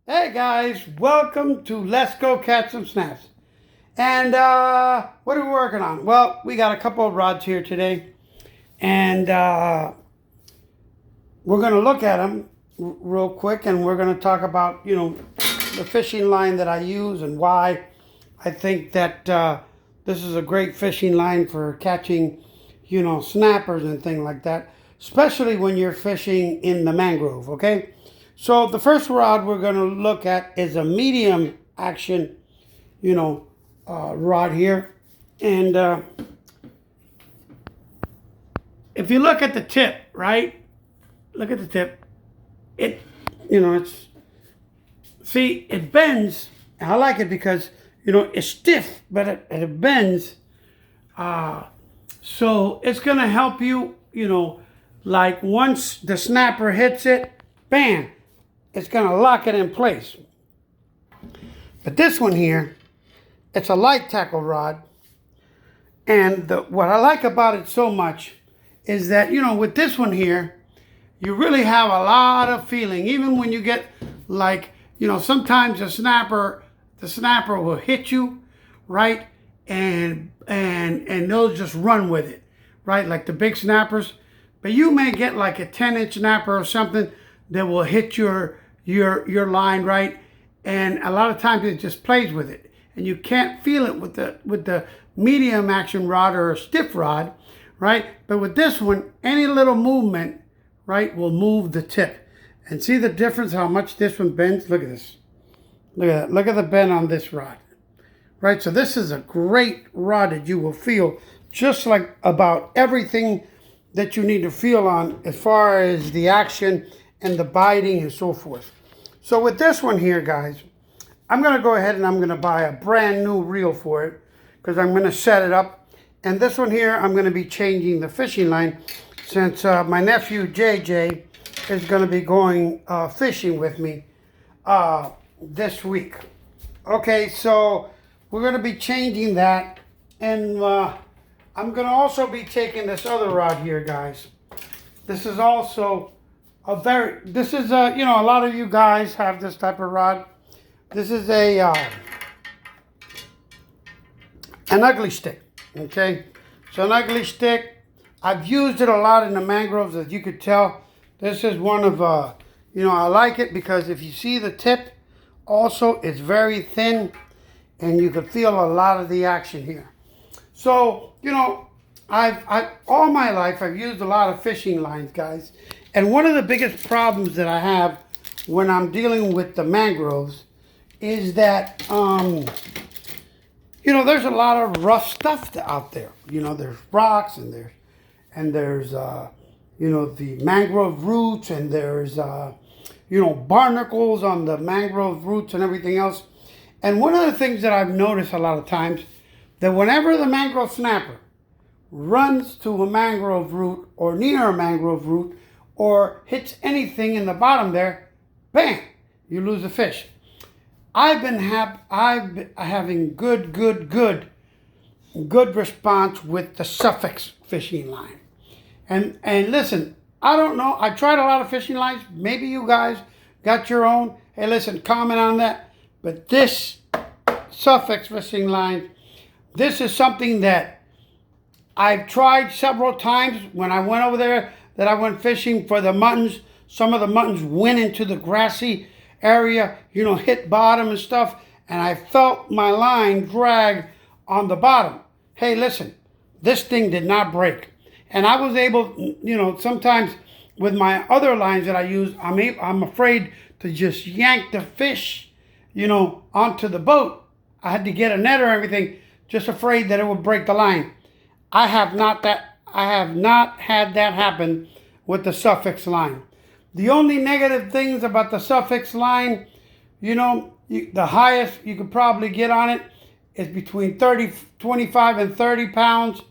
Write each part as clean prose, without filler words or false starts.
Hey guys, welcome to Let's Go Catch Some Snaps. And what are we working on? Well, we got a couple of rods here today, and we're going to look at them real quick, and we're going to talk about, the fishing line that I use and why I think that this is a great fishing line for catching, snappers and things like that, especially when you're fishing in the mangrove, okay? So the first rod we're going to look at is a medium action, rod here. And if you look at the tip, right? Look at the tip. It bends. I like it because, it's stiff, but it bends. So it's going to help you, like once the snapper hits it, bam, it's going to lock it in place. But this one here, it's a light tackle rod. And what I like about it so much is that, with this one here, you really have a lot of feeling. Even when you get like, sometimes the snapper will hit you, right? And they'll just run with it, right? Like the big snappers. But you may get like a 10-inch snapper or something that will hit your line, right? And a lot of times it just plays with it, and you can't feel it with the medium action rod or a stiff rod, right? But with this one, any little movement, right, will move the tip. And see the difference how much this one bends? Look at this. Look at that. Look at the bend on this rod, right? So this is a great rod that you will feel just like about everything that you need to feel on as far as the action and the biting and so forth. So with this one here, guys, I'm going to go ahead and I'm going to buy a brand new reel for it because I'm going to set it up. And this one here, I'm going to be changing the fishing line since my nephew JJ is going to be going fishing with me this week. Okay, so we're going to be changing that. And I'm going to also be taking this other rod here, guys. This is also a lot of you guys have this type of rod. This is an ugly stick, okay? So an ugly stick, I've used it a lot in the mangroves, as you could tell. This is one of, I like it because if you see the tip, also it's very thin, and you could feel a lot of the action here. So, I've all my life, I've used a lot of fishing lines, guys. And one of the biggest problems that I have when I'm dealing with the mangroves is that, there's a lot of rough stuff out there. There's rocks and there's the mangrove roots, and there's, barnacles on the mangrove roots and everything else. And one of the things that I've noticed a lot of times, that whenever the mangrove snapper runs to a mangrove root or near a mangrove root, or hits anything in the bottom there, bam, you lose a fish. I've been having good response with the suffix fishing line. And listen, I don't know. I tried a lot of fishing lines. Maybe you guys got your own. Hey, listen, comment on that. But this suffix fishing line, this is something that I've tried several times when I went over there, that I went fishing for the muttons. Some of the muttons went into the grassy area, hit bottom and stuff, and I felt my line drag on the bottom. Hey, listen, this thing did not break. And I was able, sometimes with my other lines that I use, I'm afraid to just yank the fish, onto the boat. I had to get a net or everything, just afraid that it would break the line. I have not had that happen with the suffix line. The only negative things about the suffix line, the highest you could probably get on it is between 25 and 30 pounds.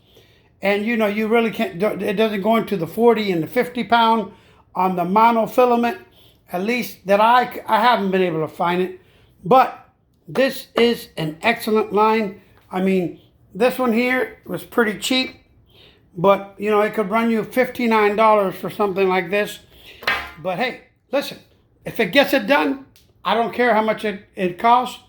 And you really can't, it doesn't go into the 40 and the 50 pound on the monofilament, at least that I haven't been able to find it. But this is an excellent line. I mean, this one here was pretty cheap, but it could run you $59 for something like this. But hey, listen, if it gets it done, I don't care how much it costs.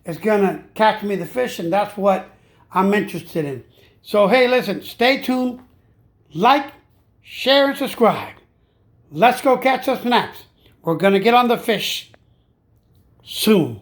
It's going to catch me the fish, and that's what I'm interested in. So, hey, listen, stay tuned. Like, share, and subscribe. Let's go catch some snaps. We're going to get on the fish soon.